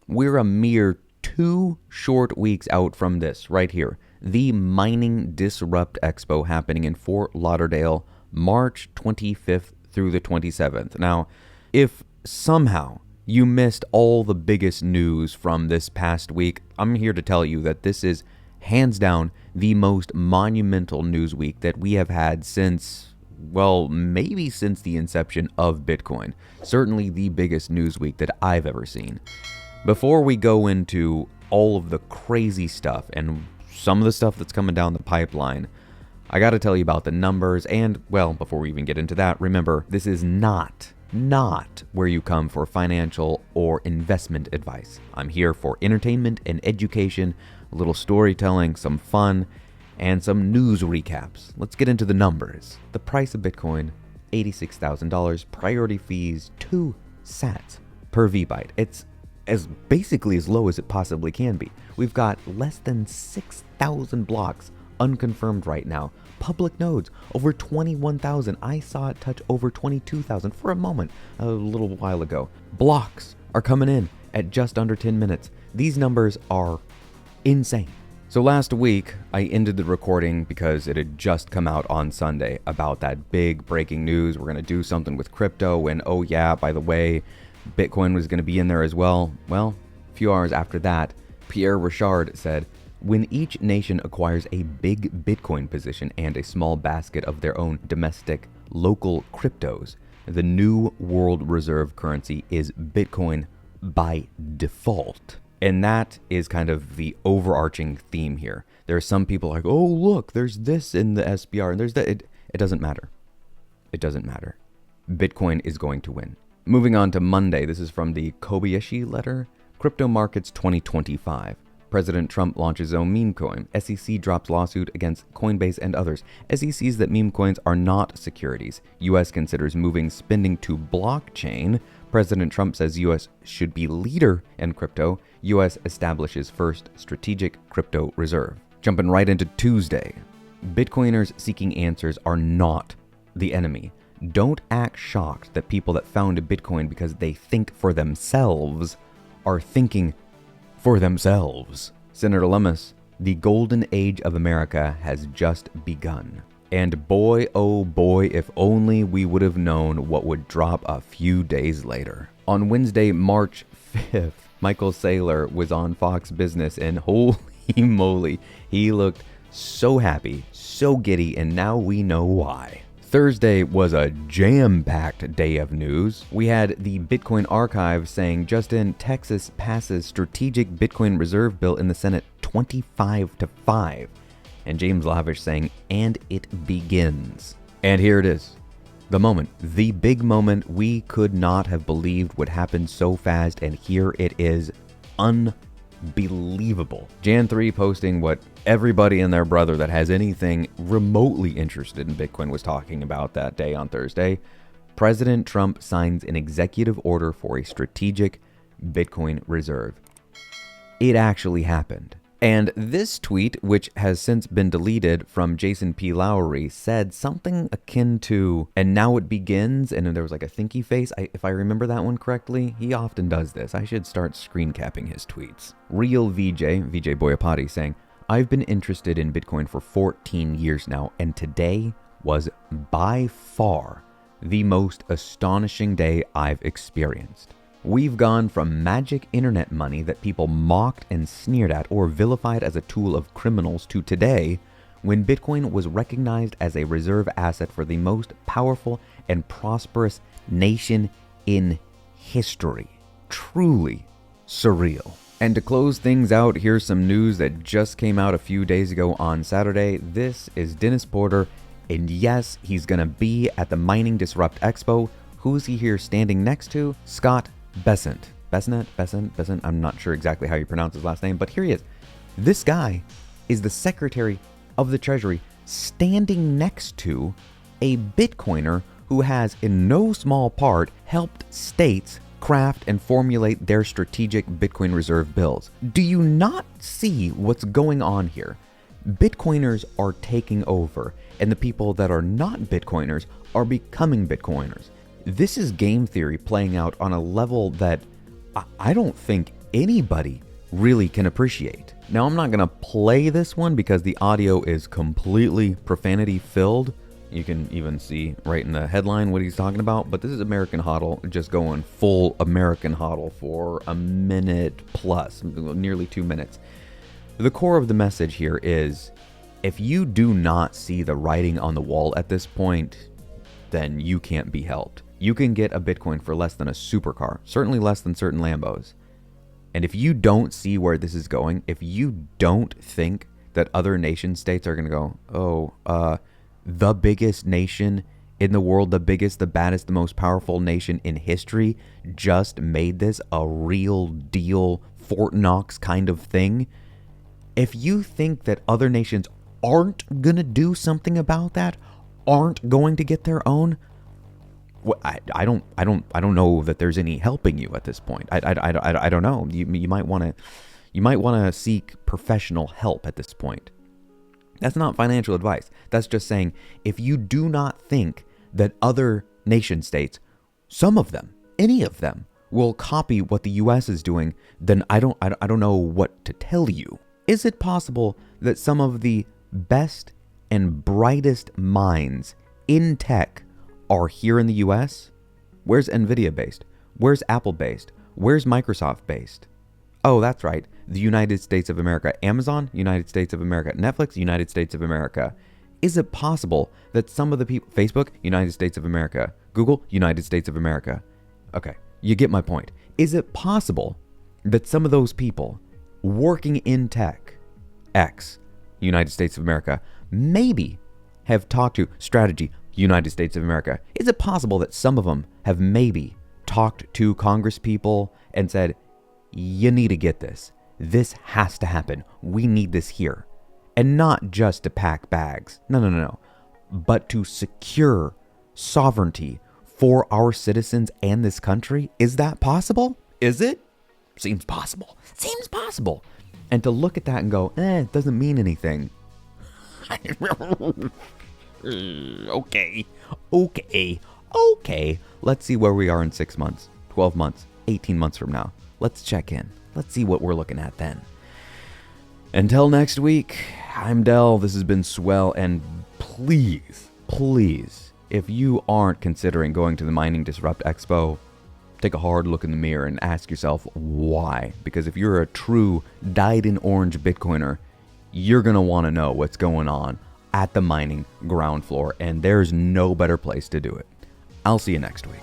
We're a mere 2 short weeks out from this right here. The Mining Disrupt Expo happening in Fort Lauderdale, March 25th through the 27th. Now, if somehow you missed all the biggest news from this past week, I'm here to tell you that this is hands down the most monumental news week that we have had since, well, maybe since the inception of Bitcoin. Certainly the biggest news week that I've ever seen. Before we go into all of the crazy stuff and some of the stuff that's coming down the pipeline, I got to tell you about the numbers. And, well, before we even get into that, remember, this is not where you come for financial or investment advice. I'm here for entertainment and education, a little storytelling, some fun, and some news recaps. Let's get into the numbers. The price of Bitcoin, $86,000. Priority fees, 2 sats per VByte. It's basically as low as it possibly can be. We've got less than 6,000 blocks unconfirmed right now. Public nodes, over 21,000. I saw it touch over 22,000 for a moment a little while ago. Blocks are coming in at just under 10 minutes. These numbers are insane. So last week, I ended the recording because it had just come out on Sunday about that big breaking news. We're going to do something with crypto, and oh yeah, by the way, Bitcoin was going to be in there as well. Well, a few hours after that, Pierre Richard said, when each nation acquires a big Bitcoin position and a small basket of their own domestic local cryptos, the new world reserve currency is Bitcoin by default. And that is kind of the overarching theme here. There are some people like, oh, look, there's this in the SPR and there's that. It doesn't matter. It doesn't matter. Bitcoin is going to win. Moving on to Monday, this is from the Kobayashi letter. Crypto Markets 2025. President Trump launches his own meme coin. SEC drops lawsuit against Coinbase and others. SEC sees that meme coins are not securities. U.S. considers moving spending to blockchain. President Trump says U.S. should be leader in crypto. U.S. establishes first strategic crypto reserve. Jumping right into Tuesday. Bitcoiners seeking answers are not the enemy. Don't act shocked that people that founded Bitcoin because they think for themselves are thinking for themselves. Senator Lummis, the golden age of America has just begun. And boy, oh boy, if only we would have known what would drop a few days later. On Wednesday, March 5th, Michael Saylor was on Fox Business, and holy moly, he looked so happy, so giddy, and now we know why. Thursday was a jam-packed day of news. We had the Bitcoin Archive saying just in, Texas passes strategic Bitcoin reserve bill in the Senate 25-5. And James Lavish saying, and it begins. And here it is. The moment. The big moment we could not have believed would happen so fast, and here it is. Unbelievable. Jan 3 posting what everybody and their brother that has anything remotely interested in Bitcoin was talking about that day on Thursday. President Trump signs an executive order for a strategic Bitcoin reserve. It actually happened. And this tweet, which has since been deleted from Jason P. Lowry, said something akin to, and now it begins, and then there was like a thinky face. If I remember that one correctly, he often does this. I should start screen capping his tweets. Real VJ Boyapati saying, I've been interested in Bitcoin for 14 years now, and today was by far the most astonishing day I've experienced. We've gone from magic internet money that people mocked and sneered at or vilified as a tool of criminals to today, when Bitcoin was recognized as a reserve asset for the most powerful and prosperous nation in history. Truly surreal. And to close things out, here's some news that just came out a few days ago on Saturday. This is Dennis Porter, and yes, he's gonna be at the Mining Disrupt Expo. Who's he here standing next to? Scott Bessent. Bessent? I'm not sure exactly how you pronounce his last name, but here he is. This guy is the Secretary of the Treasury standing next to a Bitcoiner who has, in no small part, helped states craft and formulate their strategic Bitcoin reserve bills. Do you not see what's going on here? Bitcoiners are taking over, and the people that are not Bitcoiners are becoming Bitcoiners. This is game theory playing out on a level that I don't think anybody really can appreciate. Now, I'm not going to play this one because the audio is completely profanity filled. You can even see right in the headline what he's talking about, but this is American HODL just going full American HODL for a minute plus, nearly 2 minutes. The core of the message here is, if you do not see the writing on the wall at this point, then you can't be helped. You can get a Bitcoin for less than a supercar, certainly less than certain Lambos. And if you don't see where this is going, if you don't think that other nation states are going to go, the biggest nation in the world, the biggest, the baddest, the most powerful nation in history just made this a real deal Fort Knox kind of thing. If you think that other nations aren't going to do something about that, aren't going to get their own, well, I don't know that there's any helping you at this point. I don't know. You might want to seek professional help at this point. That's not financial advice. That's just saying, if you do not think that other nation states, some of them, any of them, will copy what the US is doing, then I don't know what to tell you. Is it possible that some of the best and brightest minds in tech are here in the US? Where's Nvidia based? Where's Apple based? Where's Microsoft based? Oh, that's right. The United States of America. Amazon, United States of America. Netflix, United States of America. Is it possible that some of the people, Facebook, United States of America. Google, United States of America. Okay, you get my point. Is it possible that some of those people working in tech, X, United States of America, maybe have talked to strategy, United States of America? Is it possible that some of them have maybe talked to Congress people and said, you need to get this. This has to happen. We need this here. And not just to pack bags. No. But to secure sovereignty for our citizens and this country? Is that possible? Is it? Seems possible. Seems possible. And to look at that and go, it doesn't mean anything. Okay. Let's see where we are in 6 months, 12 months, 18 months from now. Let's check in. Let's see what we're looking at then. Until next week, I'm Del. This has been swell. And please, if you aren't considering going to the Mining Disrupt Expo, take a hard look in the mirror and ask yourself why. Because if you're a true dyed-in-orange Bitcoiner, you're going to want to know what's going on at the mining ground floor. And there's no better place to do it. I'll see you next week.